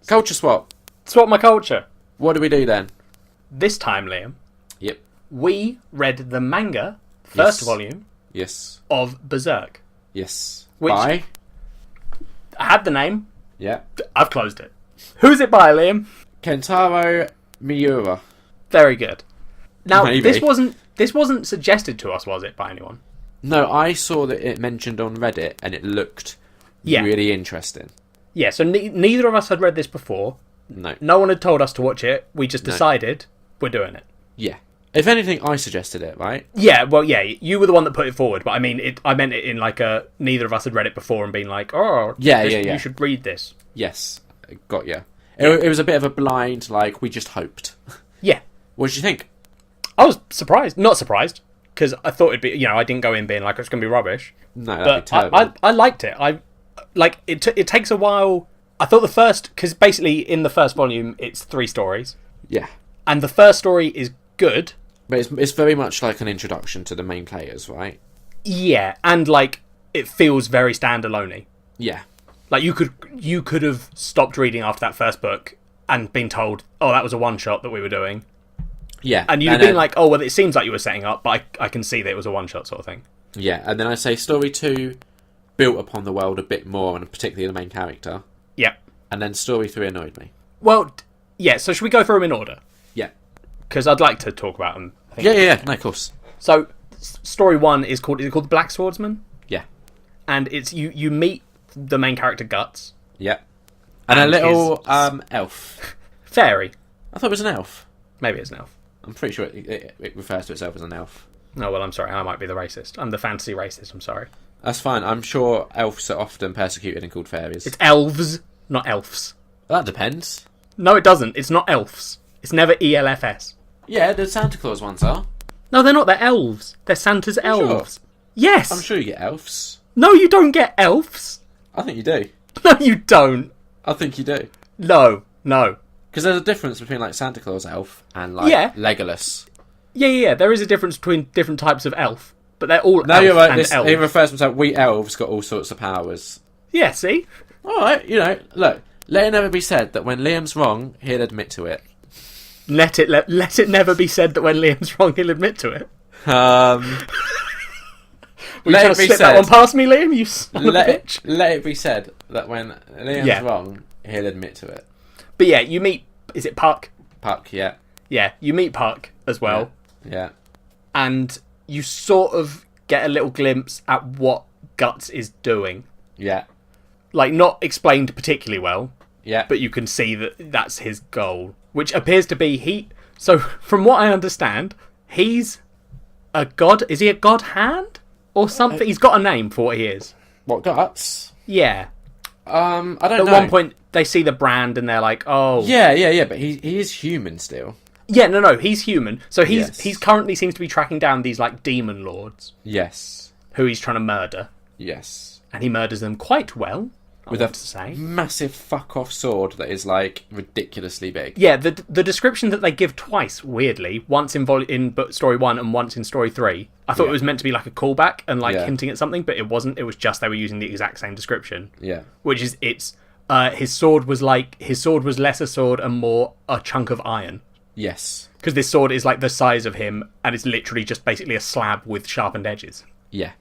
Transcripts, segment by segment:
Culture swap. Swap my culture. What do we do then? This time, Liam. Yep. We read the manga, first volume. Yes. Of Berserk. Yes. Which by? I had the name. Yeah. I've closed it. Who's it by, Liam? Kenturo Miura. Very good. Now, Maybe. this wasn't suggested to us, was it, by anyone? No, I saw that it mentioned on Reddit, and it looked really interesting. Yeah, so neither of us had read this before. No. No one had told us to watch it. We just decided we're doing it. Yeah. If anything, I suggested it, right? Yeah, well, yeah, you were the one that put it forward, but I mean, I meant it in like a, neither of us had read it before and been like, you should read this. Yes, got you. It was a bit of a blind, like, we just hoped. Yeah. What did you think? I was surprised. Not surprised, because I thought it'd be, I didn't go in being like, it's going to be rubbish. No, that'd be terrible. I liked it. It takes a while. I thought the first, because basically in the first volume, it's 3 stories. Yeah. And the first story is good. But it's very much like an introduction to the main players, right? Yeah, and like it feels very standalone-y. Yeah. Like you could have stopped reading after that first book and been told, oh, that was a one-shot that we were doing. Yeah. And you'd have been like, oh, well, it seems like you were setting up, but I can see that it was a one-shot sort of thing. Yeah, and then I say story 2 built upon the world a bit more, and particularly the main character. Yeah. And then story 3 annoyed me. Well, yeah, so should we go through them in order? Yeah. Because I'd like to talk about them. Yeah, no, of course. So, story 1 is called the Black Swordsman? Yeah. And it's you meet the main character, Guts. Yeah. And a little elf. Fairy. I thought it was an elf. Maybe it's an elf. I'm pretty sure it refers to itself as an elf. Oh, well, I'm sorry. I might be the racist. I'm the fantasy racist. I'm sorry. That's fine. I'm sure elves are often persecuted and called fairies. It's elves, not elves. Well, that depends. No, it doesn't. It's not elves. It's never ELFS. Yeah, the Santa Claus ones are. No, they're not. They're elves. They're Santa's elves. Sure? Yes. I'm sure you get elves. No, you don't get elves. I think you do. No, you don't. I think you do. No. Because there's a difference between like Santa Claus elf and like Legolas. Yeah. There is a difference between different types of elf, but they're all no, elf you're right. and elf. He refers to himself. We elves got all sorts of powers. Yeah. See. All right. Look. Let it never be said that when Liam's wrong, he'll admit to it. Let it never be said that when Liam's wrong, he'll admit to it. Were you trying to slip that one past me, Liam? You son of a bitch. Let it be said that when Liam's wrong, he'll admit to it. But yeah, you meet... Is it Puck? Puck, yeah. Yeah, you meet Puck as well. Yeah. And you sort of get a little glimpse at what Guts is doing. Yeah. Like, not explained particularly well. Yeah. But you can see that that's his goal. Which appears to be... So, from what I understand, he's a god... Is he a god hand? Or something? He's got a name for what he is. What, Guts? Yeah. I don't know. At one point, they see the brand and they're like, oh... Yeah, but he is human still. Yeah, no, he's human. So he's currently seems to be tracking down these, like, demon lords. Yes. Who he's trying to murder. Yes. And he murders them quite well, with a massive fuck-off sword that is, like, ridiculously big. Yeah, the description that they give twice, weirdly, once in story 1 and once in story 3, I thought it was meant to be like a callback and like hinting at something, but it wasn't. It was just they were using the exact same description. Yeah. Which is, his sword was less a sword and more a chunk of iron. Yes. Because this sword is like the size of him and it's literally just basically a slab with sharpened edges. Yeah.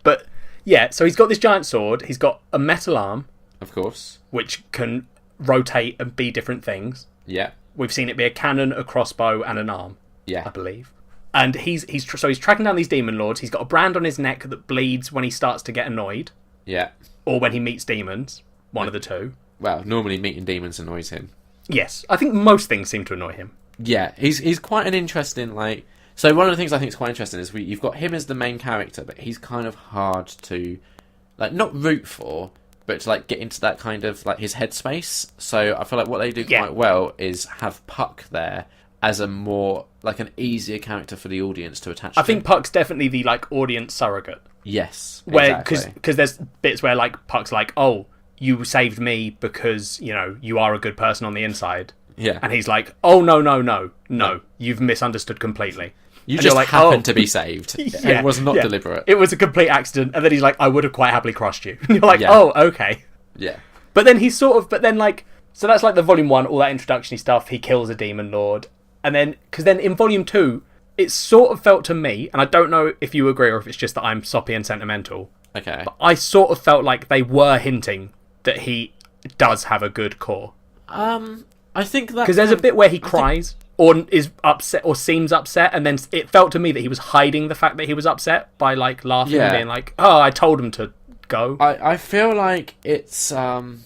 But... yeah, so he's got this giant sword, he's got a metal arm. Of course. Which can rotate and be different things. Yeah. We've seen it be a cannon, a crossbow, and an arm. Yeah. I believe. And he's tracking down these demon lords. He's got a brand on his neck that bleeds when he starts to get annoyed. Yeah. Or when he meets demons. One of the two. Well, normally meeting demons annoys him. Yes. I think most things seem to annoy him. Yeah, he's quite an interesting, like... So one of the things I think is quite interesting is you've got him as the main character, but he's kind of hard to, like, not root for, but to, like, get into that kind of, like, his headspace. So I feel like what they do quite well is have Puck there as a more, like, an easier character for the audience to attach to. I think Puck's definitely the, like, audience surrogate. Yes, exactly. Because there's bits where, like, Puck's like, oh, you saved me because, you are a good person on the inside. Yeah. And he's like, oh, no, you've misunderstood completely. You just like, happened to be saved. It was not deliberate. It was a complete accident. And then he's like, I would have quite happily crossed you. And you're like, oh, okay. Yeah. But then he's but then, like, So that's like the volume 1, all that introduction stuff. He kills a demon lord. And then, because then in volume 2, it sort of felt to me, and I don't know if you agree or if it's just that I'm soppy and sentimental. Okay. But I sort of felt like they were hinting that he does have a good core. I think that... Because there's a bit where he cries or is upset or seems upset, and then it felt to me that he was hiding the fact that he was upset by like laughing and being like, oh, I told him to go. I feel like it's... the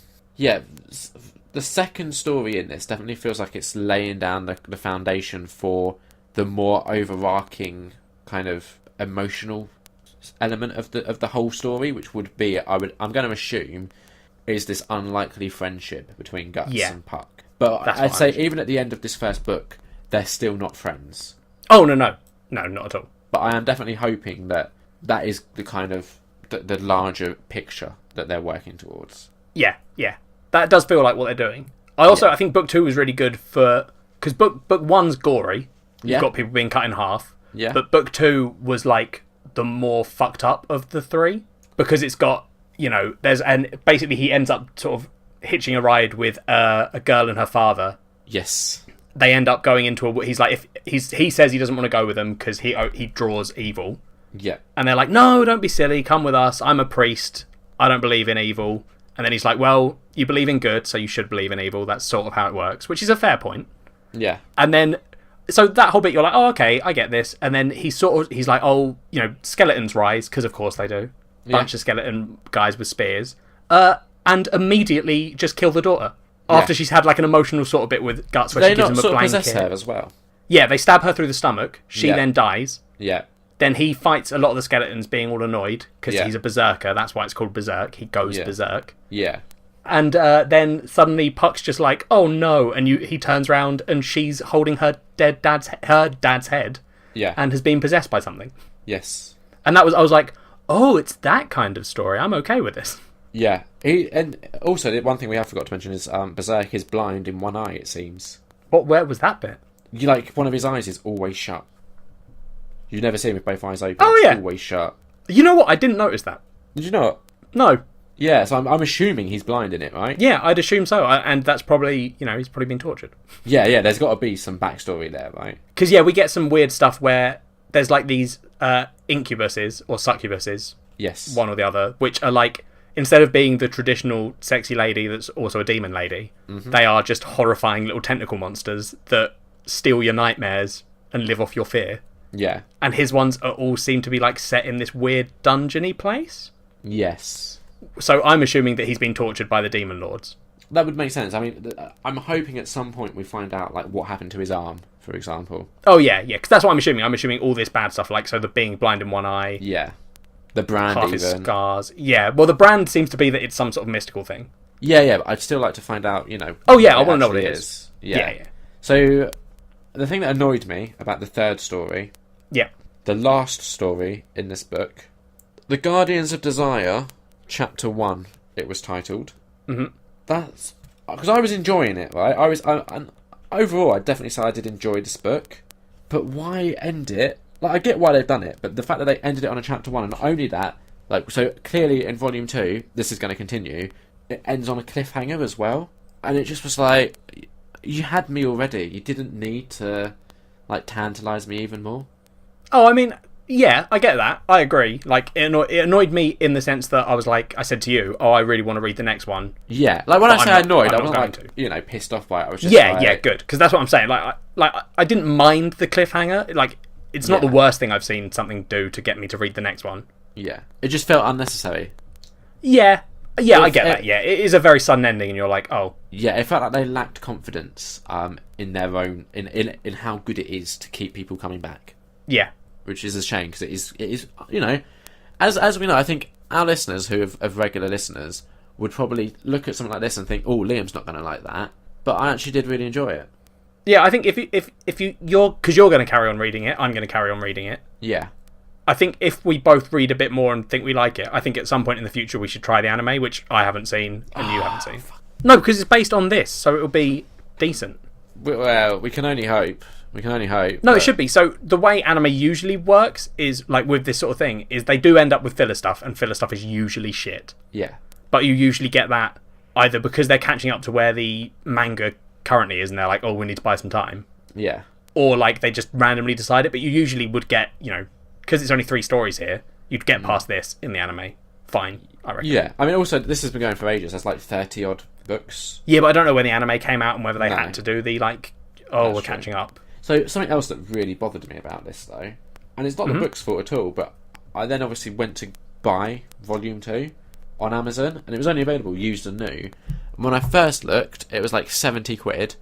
second story in this definitely feels like it's laying down the foundation for the more overarching kind of emotional element of the whole story, which would be, I'm going to assume, is this unlikely friendship between Guts and Puck. But I'd say even at the end of this first book, they're still not friends. Oh, no, not at all. But I am definitely hoping that is the kind of the larger picture that they're working towards. Yeah. That does feel like what they're doing. I think book 2 was really good for... Because book 1's gory. You've got people being cut in half. Yeah. But book 2 was like the more fucked up of the 3. Because it's got, basically he ends up sort of hitching a ride with a girl and her father. Yes. They end up going into he's like, if he says he doesn't want to go with them because he draws evil. Yeah. And they're like, no, don't be silly, come with us, I'm a priest, I don't believe in evil. And then he's like, well, you believe in good, so you should believe in evil. That's sort of how it works, which is a fair point. Yeah. And then, so that whole bit, you're like, oh, okay, I get this. And then he's like, oh, skeletons rise, because of course they do. Bunch of skeleton guys with spears. And immediately just kill the daughter. After she's had like an emotional sort of bit with Guts where she gives him a blanket. They possess her as well. Yeah, they stab her through the stomach. She then dies. Yeah. Then he fights a lot of the skeletons being all annoyed because he's a berserker. That's why it's called Berserk. He goes berserk. Yeah. And then suddenly Puck's just like, oh no. And he turns around and she's holding her dad's head. Yeah. And has been possessed by something. Yes. And I was like, oh, it's that kind of story. I'm okay with this. Yeah. And also, one thing we have forgot to mention is Berserk is blind in one eye, it seems. Where was that bit? One of his eyes is always shut. You never see him with both eyes open. Oh, yeah. It's always shut. You know what? I didn't notice that. Did you not? No. Yeah, so I'm assuming he's blind in it, right? Yeah, I'd assume so. And that's probably, he's probably been tortured. Yeah, there's got to be some backstory there, right? Because, we get some weird stuff where there's like these incubuses or succubuses. Yes. One or the other, which are like, instead of being the traditional sexy lady that's also a demon lady, they are just horrifying little tentacle monsters that steal your nightmares and live off your fear. Yeah. And his ones all seem to be like set in this weird dungeon-y place. Yes. So I'm assuming that he's been tortured by the demon lords. That would make sense. I mean, I'm hoping at some point we find out like what happened to his arm, for example. Oh yeah, because that's what I'm assuming. I'm assuming all this bad stuff, like the being blind in one eye. Yeah. The brand, half his scars. Yeah, well, the brand seems to be that it's some sort of mystical thing. Yeah, but I'd still like to find out, Oh yeah, I want to know what it is. Yeah. So, the thing that annoyed me about the third story... Yeah. The last story in this book... The Guardians of Desire, Chapter 1, it was titled. Mm-hmm. That's... Because I was enjoying it, right? Overall, I definitely said I did enjoy this book. But why end it... I get why they've done it, but the fact that they ended it on a Chapter 1, and not only that, so clearly in Volume 2, this is going to continue, it ends on a cliffhanger as well. And it just was like, you had me already. You didn't need to, tantalise me even more. Oh, I mean, yeah, I get that. I agree. It annoyed me in the sense that I was like, I said to you, oh, I really want to read the next one. Yeah, when I say annoyed, I wasn't pissed off by it. I was just yeah, good, because that's what I'm saying. I didn't mind the cliffhanger. It's not the worst thing I've seen something do to get me to read the next one. Yeah. It just felt unnecessary. Yeah, I get that, yeah. It is a very sudden ending, and you're like, oh. Yeah, it felt like they lacked confidence in their own... In how good it is to keep people coming back. Yeah. Which is a shame, because it is as we know, I think our listeners, who are regular listeners, would probably look at something like this and think, oh, Liam's not going to like that. But I actually did really enjoy it. Yeah, I think if you're because you're going to carry on reading it, I'm going to carry on reading it. Yeah. I think if we both read a bit more and think we like it, I think at some point in the future we should try the anime, which I haven't seen and you haven't seen. No, because it's based on this, so it'll be decent. Well, we can only hope. No, it should be. So the way anime usually works is, with this sort of thing, is they do end up with filler stuff, and filler stuff is usually shit. Yeah. But you usually get that either because they're catching up to where the manga currently is and they're like, oh, we need to buy some time. Yeah. Or like they just randomly decide it, but you usually would get, because it's only 3 stories here, you'd get past this in the anime. Fine, I reckon. Yeah, I mean, also, this has been going for ages. There's like 30-odd books. Yeah, but I don't know when the anime came out and whether they had to do the, we're catching up. So, something else that really bothered me about this, though, and it's not the book's fault at all, but I then obviously went to buy Volume 2 on Amazon, and it was only available used and new. And when I first looked, it was like 70 quid.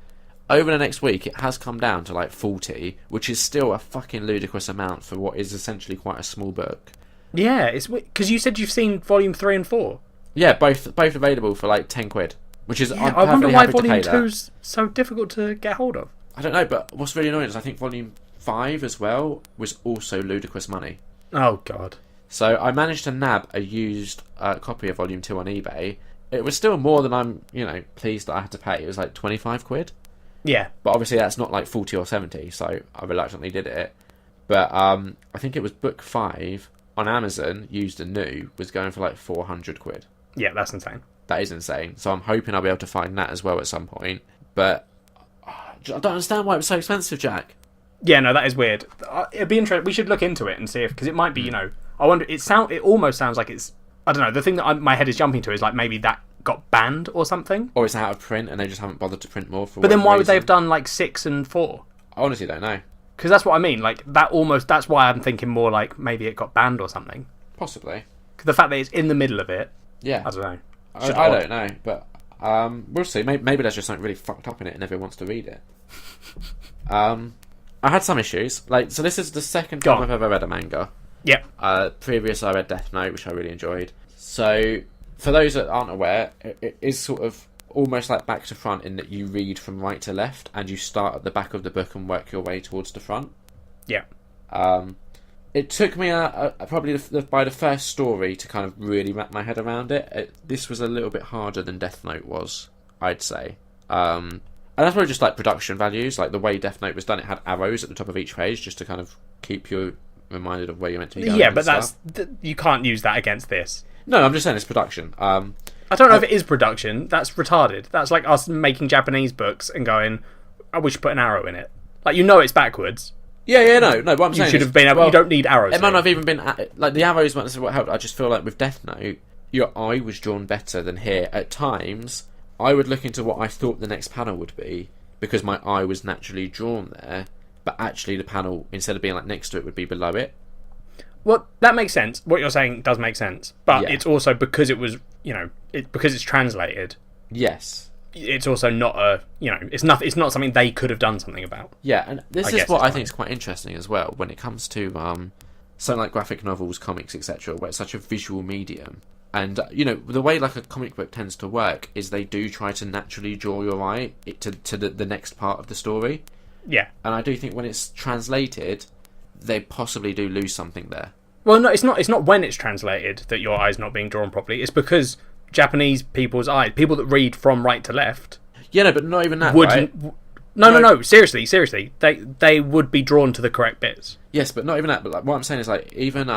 Over the next week, it has come down to like 40, which is still a fucking ludicrous amount for what is essentially quite a small book. Yeah, it's because you said you've seen Volume 3 and 4. Yeah, both available for like 10 quid, which is yeah, I wonder why Volume 2's so difficult to get hold of. I don't know, but what's really annoying is I think Volume 5 as well was also ludicrous money. Oh god. So I managed to nab a used copy of Volume 2 on eBay. It was still more than I'm, pleased that I had to pay. It was like 25 quid. Yeah. But obviously that's not like 40 or 70, so I reluctantly did it. But I think it was book 5 on Amazon, used and new, was going for like 400 quid. Yeah, that's insane. That is insane. So I'm hoping I'll be able to find that as well at some point. But I don't understand why it was so expensive, Jack. Yeah, no, that is weird. It'd be interesting. We should look into it and see if, because it might be, I wonder. It almost sounds like it's. I don't know. The thing that my head is jumping to is like maybe that got banned or something, or it's out of print and they just haven't bothered to print more. But then why would they have done like 6 and 4? I honestly don't know. Because that's what I mean. Like that's why I'm thinking more like maybe it got banned or something. Possibly. Because the fact that it's in the middle of it. Yeah. I don't know. I don't know, but we'll see. Maybe there's just something really fucked up in it and everyone wants to read it. I had some issues. So this is the second time I've ever read a manga. Yep. Previous I read Death Note, which I really enjoyed. So, for those that aren't aware, it is sort of almost like back to front in that you read from right to left and you start at the back of the book and work your way towards the front. Yeah. It took me probably by the first story to kind of really wrap my head around it. This was a little bit harder than Death Note was, I'd say. And that's probably just like production values, like the way Death Note was done. It had arrows at the top of each page just to kind of keep you reminded of where you're meant to be going. Yeah, but you can't use that against this. No, I'm just saying it's production. I don't know if it is production. That's retarded. That's like us making Japanese books and going, "Oh, we should put an arrow in it." Like it's backwards. Yeah, no. What I'm saying should have been able. You don't need arrows. It might not have even been like the arrows. Might have what helped. I just feel like with Death Note, your eye was drawn better than here. At times, I would look into what I thought the next panel would be because my eye was naturally drawn there. But actually, the panel, instead of being like next to it, would be below it. Well, that makes sense. What you're saying does make sense. But it's also because it was, because it's translated. Yes. It's also not it's not something they could have done something about. Yeah, and this is what I think is quite interesting as well when it comes to something like graphic novels, comics, etc., where it's such a visual medium. And, the way like a comic book tends to work is they do try to naturally draw your eye to the next part of the story. Yeah. And I do think when it's translated, they possibly do lose something there. Well, no, it's not when it's translated that your eye's not being drawn properly. It's because Japanese people's eyes, people that read from right to left... Yeah, no, but not even that, right? No, seriously. They would be drawn to the correct bits. Yes, but not even that. But like, what I'm saying is, like, even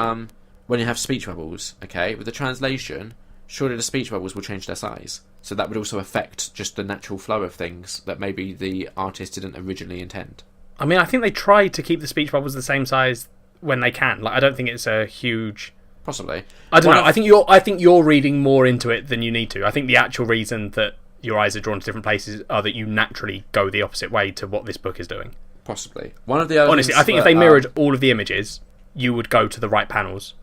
when you have speech bubbles, okay, with the translation, surely the speech bubbles will change their size. So that would also affect just the natural flow of things that maybe the artist didn't originally intend. I mean, I think they try to keep the speech bubbles the same size when they can. Like, I don't think it's a huge... Possibly. I don't know. I think you're reading more into it than you need to. I think the actual reason that your eyes are drawn to different places are that you naturally go the opposite way to what this book is doing. Possibly. One of the other Honestly, I think if they mirrored all of the images, you would go to the right panels.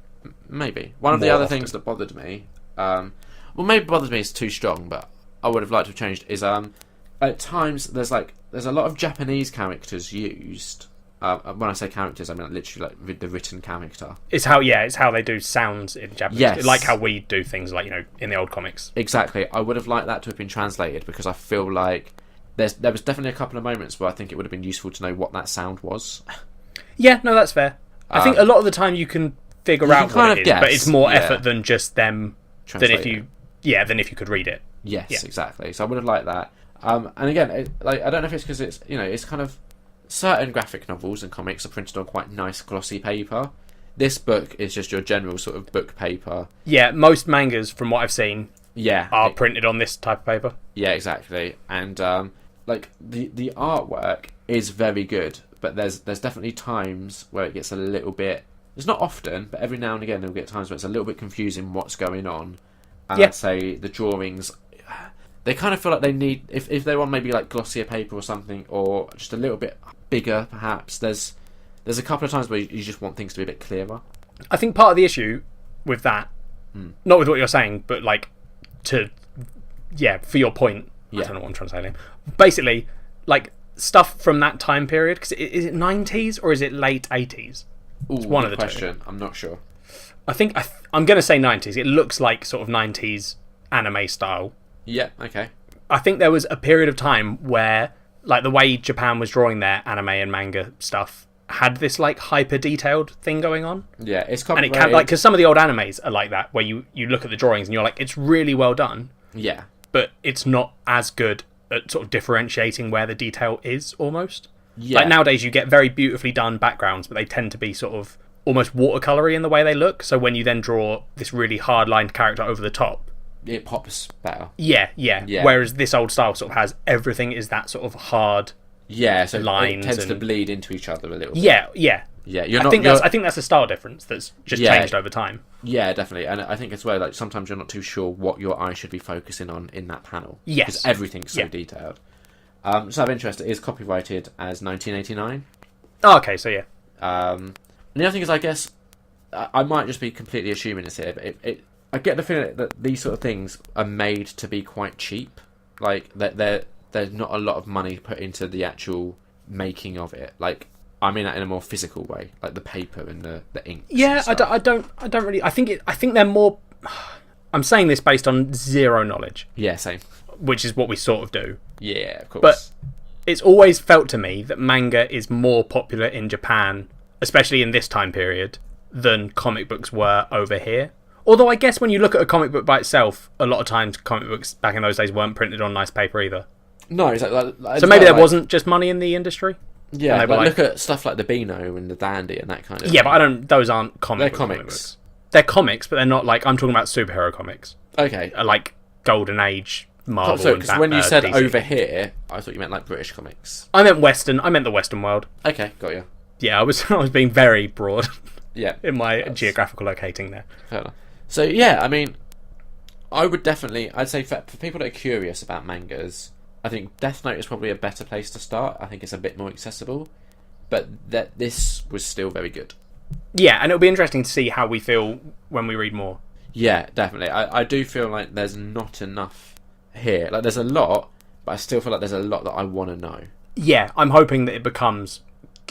Maybe. One of the other things that bothered me... maybe bothered me is too strong, but I would have liked to have changed, is at times there's a lot of Japanese characters used. When I say characters, I mean literally like the written character. It's how they do sounds in Japanese. Yes. Like how we do things like, in the old comics. Exactly. I would have liked that to have been translated because I feel like there was definitely a couple of moments where I think it would have been useful to know what that sound was. Yeah, no, that's fair. I think a lot of the time you can figure out what it is, guess, but it's more effort than just them than if you could read it. Yes, exactly. So I would have liked that. And again, I don't know if it's because it's it's kind of certain graphic novels and comics are printed on quite nice glossy paper. This book is just your general sort of book paper. Yeah, most mangas, from what I've seen, are printed on this type of paper. Yeah, exactly. And like the artwork is very good, but there's definitely times where it gets a little bit. It's not often, but every now and again there'll get times where it's a little bit confusing what's going on. And I'd say the drawings, they kind of feel like they need, if they're on maybe like glossier paper or something, or just a little bit bigger perhaps, there's a couple of times where you just want things to be a bit clearer. I think part of the issue with that, not with what you're saying, but like for your point, I don't know what I'm trying to say, Liam. Basically, like stuff from that time period, because is it 90s or is it late 80s? It's one of the question. I'm not sure. I think I'm going to say 90s. It looks like sort of 90s anime style. Yeah, okay. I think there was a period of time where, like, the way Japan was drawing their anime and manga stuff had this, like, hyper detailed thing going on. Yeah, it's complicated. And it can, like, because some of the old animes are like that, where you look at the drawings and you're like, it's really well done. Yeah. But it's not as good at sort of differentiating where the detail is, almost. Yeah. Like, nowadays you get very beautifully done backgrounds, but they tend to be sort of almost watercolory in the way they look. So when you then draw this really hard-lined character over the top, it pops better. Yeah. Whereas this old style sort of has everything is that sort of hard. Yeah, so lines it tends to bleed into each other a little bit. Yeah. Yeah, I think that's a style difference that's just changed over time. Yeah, definitely. And I think as well, like, sometimes you're not too sure what your eye should be focusing on in that panel. Yes. Because everything's so detailed. So out of interest, it is copyrighted as 1989. Oh, okay, so yeah. And the other thing is, I guess, I might just be completely assuming this here, but I get the feeling that these sort of things are made to be quite cheap. Like, there's not a lot of money put into the actual making of it. Like, I mean that in a more physical way, like the paper and the ink. Yeah, I don't really. I think they're more. I'm saying this based on zero knowledge. Yeah, same. Which is what we sort of do. Yeah, of course. But it's always felt to me that manga is more popular in Japan, especially in this time period, than comic books were over here. Although I guess when you look at a comic book by itself, a lot of times comic books back in those days weren't printed on nice paper either. No, exactly. So maybe there wasn't just money in the industry. Yeah, but look at stuff like the Beano and the Dandy and that kind of thing. Yeah, but those aren't comic books. They're comics. They're comics, but they're not like, I'm talking about superhero comics. Okay. Like Golden Age, Marvel, so, and when you said DC. over here, I thought you meant like British comics. I meant Western. I meant the Western world. Okay, got you. Yeah, I was being very broad. Yeah. in my geographical locating there. Fair enough. So yeah, I mean, I'd say for people that are curious about mangas, I think Death Note is probably a better place to start. I think it's a bit more accessible, but this was still very good. Yeah, and it'll be interesting to see how we feel when we read more. Yeah, definitely. I do feel like there's not enough here. Like, there's a lot, but I still feel like there's a lot that I want to know. Yeah, I'm hoping that it becomes...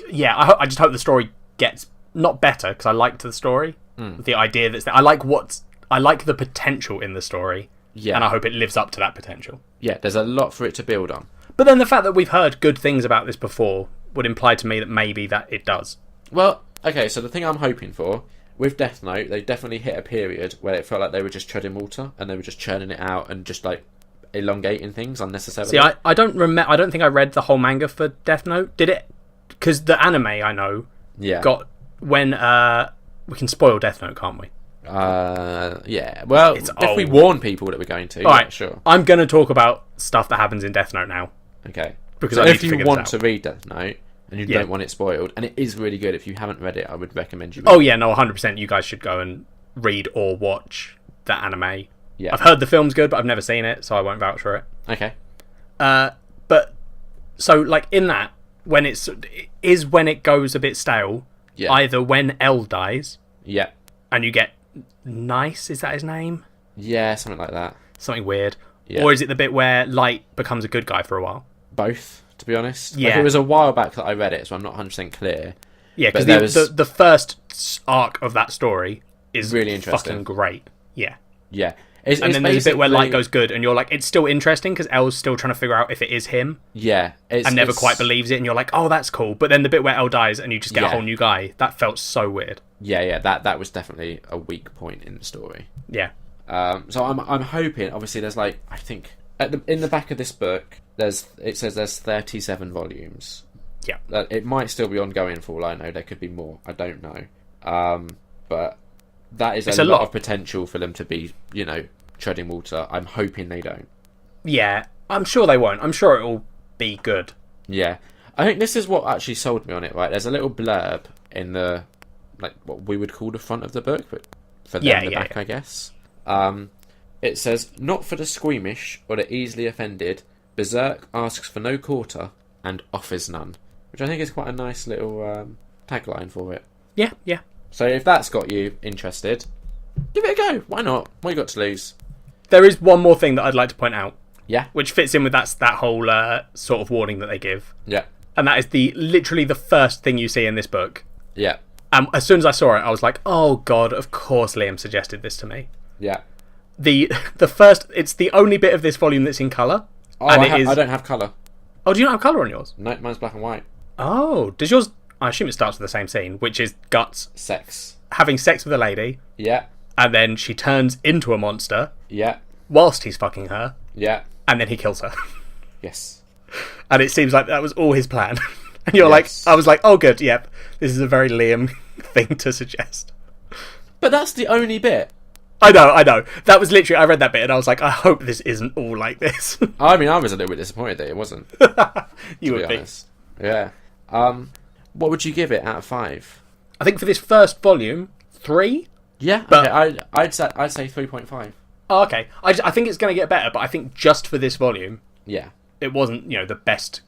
Yeah, I just hope the story gets... Not better, because I liked the story. The idea that's there. I like the potential in the story. Yeah. And I hope it lives up to that potential. Yeah, there's a lot for it to build on. But then the fact that we've heard good things about this before would imply to me that maybe that it does. Well, okay, so the thing I'm hoping for, with Death Note, they definitely hit a period where it felt like they were just treading water, and they were just churning it out and just, like, elongating things unnecessarily. See, I don't think I read the whole manga for Death Note. Did it? Because the anime, I know, got... When, we can spoil Death Note, can't we? Yeah. Well, if we warn people that we're going to, Alright, sure. I'm going to talk about stuff that happens in Death Note now. Okay. Because so I need if to you figure want this to out. read Death Note, and you don't want it spoiled, and it is really good, if you haven't read it, I would recommend you read it. Oh yeah, no, 100%, you guys should go and read or watch that anime. Yeah. I've heard the film's good, but I've never seen it, so I won't vouch for it. Okay. But, so, like, in that, when it goes a bit stale, either when L dies, and you get Nice, is that his name? Yeah, something like that. Something weird. Yeah. Or is it the bit where Light becomes a good guy for a while? Both, to be honest. Yeah. Like, it was a while back that I read it, so I'm not 100% clear. Yeah, because the first arc of that story is really interesting. Fucking great. Yeah. Yeah. And then there's a bit where Light goes good, and you're like, it's still interesting because L's still trying to figure out if it is him. Yeah. And never quite believes it, and you're like, oh, that's cool. But then the bit where L dies and you just get a whole new guy, that felt so weird. Yeah, that was definitely a weak point in the story. Yeah. So I'm hoping, obviously, there's like, I think, in the back of this book, it says there's 37 volumes. Yeah. It might still be ongoing for all I know. There could be more. I don't know. But that is a lot of potential for them to be, treading water. I'm hoping they don't. Yeah, I'm sure they won't. I'm sure it'll be good. Yeah. I think this is what actually sold me on it, right? There's a little blurb in the, like, what we would call the front of the book, but for them, the back, I guess. It says, not for the squeamish or the easily offended, Berserk asks for no quarter and offers none. Which I think is quite a nice little tagline for it. Yeah, yeah. So if that's got you interested, give it a go. Why not? What you got to lose? There is one more thing that I'd like to point out. Yeah. Which fits in with that whole sort of warning that they give. Yeah. And that is literally the first thing you see in this book. Yeah. As soon as I saw it, I was like, oh god, of course Liam suggested this to me. Yeah. The first, it's the only bit of this volume that's in colour. Oh, I don't have colour. Oh, do you not have colour on yours? No, mine's black and white. Oh, does yours... I assume it starts with the same scene, which is Guts Sex. having sex with a lady. Yeah. And then she turns into a monster. Yeah. Whilst he's fucking her. Yeah. And then he kills her. Yes. And it seems like that was all his plan. And you're like, I was like, oh good, yep. This is a very Liam thing to suggest. But that's the only bit. I know. That was literally, I read that bit and I was like, I hope this isn't all like this. I mean, I was a little bit disappointed that it wasn't. You would be. Honest. Yeah. What would you give it out of 5? I think for this first volume, 3? Yeah, but, okay, I'd say 3.5. Oh, okay. I think it's going to get better, but I think just for this volume, yeah, it wasn't, the best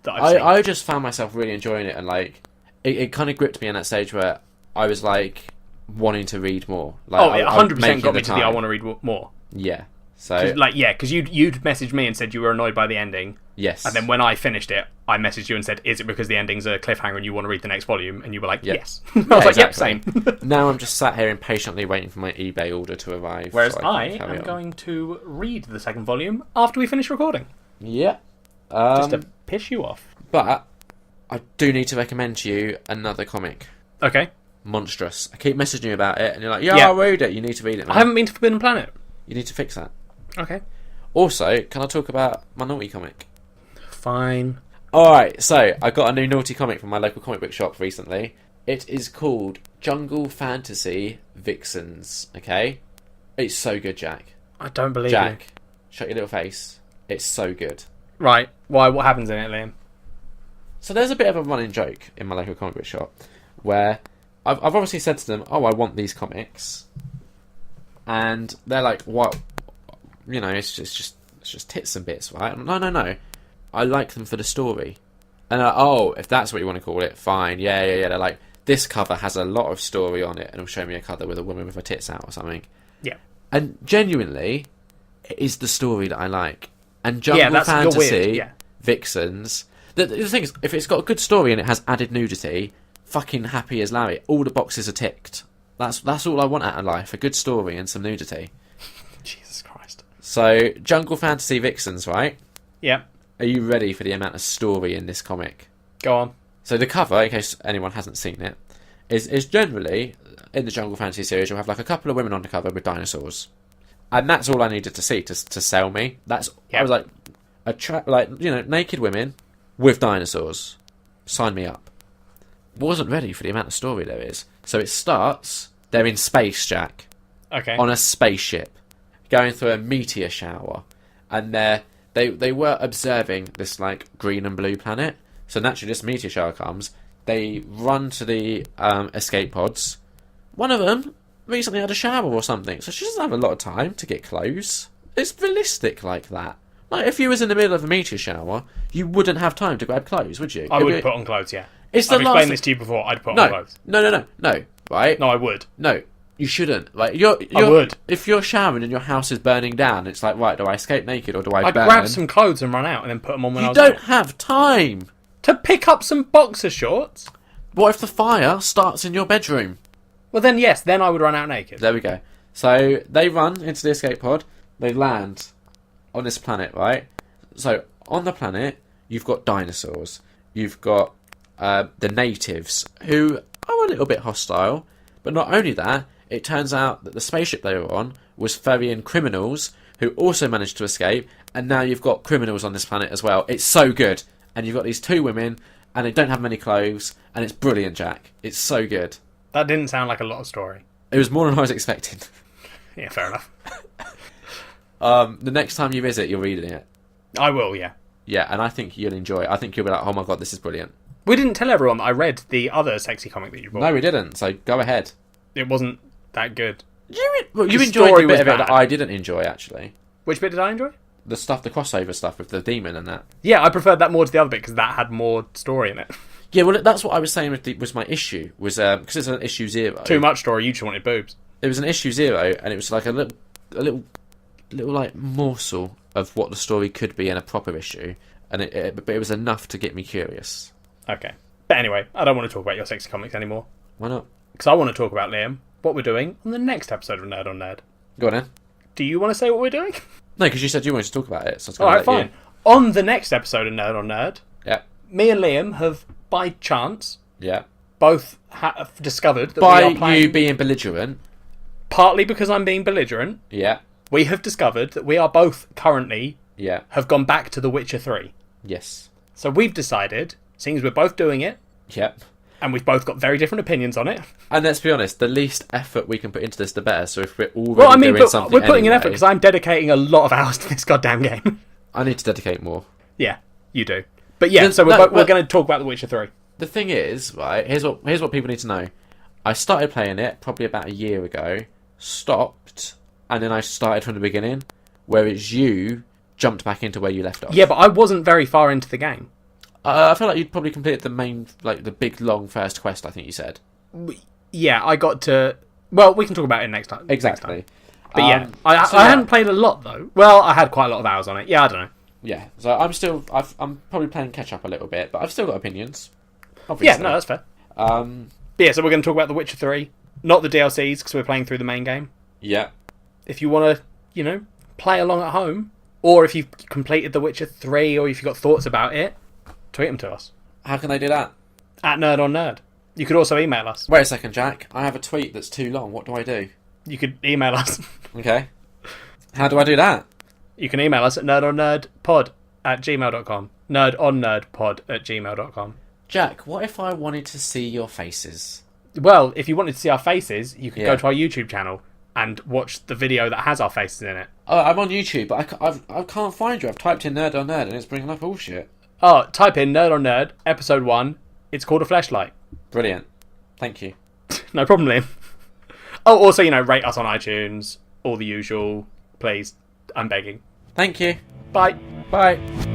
that I've seen. I just found myself really enjoying it, and like it kind of gripped me in that stage where I was like wanting to read more. Like, it 100% got me to the I want to read more. Yeah. So because you'd messaged me and said you were annoyed by the ending. Yes. And then when I finished it, I messaged you and said, "Is it because the ending's a cliffhanger and you want to read the next volume?" And you were like, "Yes." I was like, "Yep, same." Now I'm just sat here impatiently waiting for my eBay order to arrive. Whereas so I am going to read the second volume after we finish recording. Yeah. Just to piss you off. But I do need to recommend to you another comic. Okay. Monstrous. I keep messaging you about it, and you're like, "Yeah, I'll read it." You need to read it, man. I haven't been to Forbidden Planet. You need to fix that. Okay. Also, can I talk about my naughty comic? Fine. Alright, so I got a new naughty comic from my local comic book shop recently. It is called Jungle Fantasy Vixens, okay? It's so good, Jack. I don't believe Jack, shut your little face. It's so good. Right. Why? What happens in it, Liam? So there's a bit of a running joke in my local comic book shop where I've obviously said to them, "Oh, I want these comics," and they're like, "What? You know, it's just tits and bits, right?" No. I like them for the story. And they're like, "Oh, if that's what you want to call it, fine. Yeah. They're like, "This cover has a lot of story on it, and it'll show me a cover with a woman with her tits out or something." Yeah. And genuinely, it is the story that I like. And Jungle Fantasy Vixens. The thing is, if it's got a good story and it has added nudity, fucking happy as Larry. All the boxes are ticked. That's all I want out of life: a good story and some nudity. Jesus Christ. So, Jungle Fantasy Vixens, right? Yeah. Are you ready for the amount of story in this comic? Go on. So the cover, in case anyone hasn't seen it, is generally, in the Jungle Fantasy series, you'll have like a couple of women on the cover with dinosaurs. And that's all I needed to see to sell me. I was like, naked women with dinosaurs. Sign me up. Wasn't ready for the amount of story there is. So it starts, they're in space, Jack. Okay. On a spaceship, going through a meteor shower, and they were observing this like green and blue planet. So naturally, this meteor shower comes. They run to the escape pods. One of them recently had a shower or something, so she doesn't have a lot of time to get clothes. It's realistic like that. Like if you was in the middle of a meteor shower, you wouldn't have time to grab clothes, would you? I would put on clothes, yeah. I've explained this to you before. I'd put on clothes. No. Right? No, I would. No, you shouldn't. Like I would. If you're showering and your house is burning down, it's like, right, do I escape naked or do I burn? I'd grab some clothes and run out and then put them on when I was You don't have time to pick up some boxer shorts. What if the fire starts in your bedroom? Well, then yes, then I would run out naked. There we go. So they run into the escape pod. They land on this planet, right? So on the planet, you've got dinosaurs. You've got the natives, who are a little bit hostile. But not only that, it turns out that the spaceship they were on was ferrying criminals who also managed to escape. And now you've got criminals on this planet as well. It's so good. And you've got these two women, and they don't have many clothes. And it's brilliant, Jack. It's so good. That didn't sound like a lot of story. It was more than I was expecting. Yeah, fair enough. The next time you visit, you're reading it. I will, yeah. Yeah, and I think you'll enjoy it. I think you'll be like, oh my god, this is brilliant. We didn't tell everyone that I read the other sexy comic that you bought. No, we didn't, so go ahead. It wasn't that good. You The enjoyed story the bit was of it bad. that I didn't enjoy, actually. Which bit did I enjoy? The crossover stuff with the demon and that. Yeah, I preferred that more to the other bit because that had more story in it. Yeah, well, that's what I was saying was my issue. Was because it's an issue 0. Too much story, you just wanted boobs. It was an issue 0, and it was like a little like morsel of what the story could be in a proper issue, and but it was enough to get me curious. Okay. But anyway, I don't want to talk about your sexy comics anymore. Why not? Because I want to talk about, Liam, what we're doing on the next episode of Nerd on Nerd. Go on then. Do you want to say what we're doing? No, because you said you wanted to talk about it. So Alright, fine. On the next episode of Nerd on Nerd, Yeah. me and Liam have, by chance, Yeah. both have discovered that By we are playing... you being belligerent. Partly because I'm being belligerent, Yeah. we have discovered that we are both currently Yeah. have gone back to The Witcher 3. Yes. So we've decided, seeing as we're both doing it, Yep. and we've both got very different opinions on it. And let's be honest, the least effort we can put into this, the better. So if we're already Well, I mean, doing but something we're putting an anyway, effort because I'm dedicating a lot of hours to this goddamn game. I need to dedicate more. Yeah, you do. But yeah, No, so no, we're going to talk about The Witcher 3. The thing is, right, here's what people need to know. I started playing it probably about a year ago, stopped, and then I started from the beginning, whereas you jumped back into where you left off. Yeah, but I wasn't very far into the game. I feel like you'd probably completed the main, like the big long first quest. I think you said. Yeah, I got to... Well, we can talk about it next time. Exactly. Next time. But yeah, I so hadn't played a lot though. Well, I had quite a lot of hours on it. Yeah, I don't know. Yeah, so I'm probably playing catch up a little bit, but I've still got opinions. Yeah, Obviously. no, that's fair. But yeah, so we're going to talk about The Witcher 3. Not the DLCs, because we're playing through the main game. yeah, If you want to, play along at home, or if you've completed The Witcher 3, or if you've got thoughts about it, tweet them to us. how can they do that? At Nerd on Nerd. You could also email us. Wait a second, Jack. I have a tweet that's too long. What do I do? You could email us. Okay. How do I do that? You can email us at nerdonnerdpod@gmail.com. Nerdonnerdpod@gmail.com. Jack, what if I wanted to see your faces? Well, if you wanted to see our faces, you could Yeah. go to our YouTube channel and watch the video that has our faces in it. Oh, I'm on YouTube, but I can't find you. I've typed in Nerd on Nerd and it's bringing up bullshit. Oh, type in Nerd on Nerd, episode 1. It's called A Fleshlight. Brilliant. Thank you. No problem, Liam. Oh, also, rate us on iTunes, all the usual. Please, I'm begging. Thank you. Bye. Bye.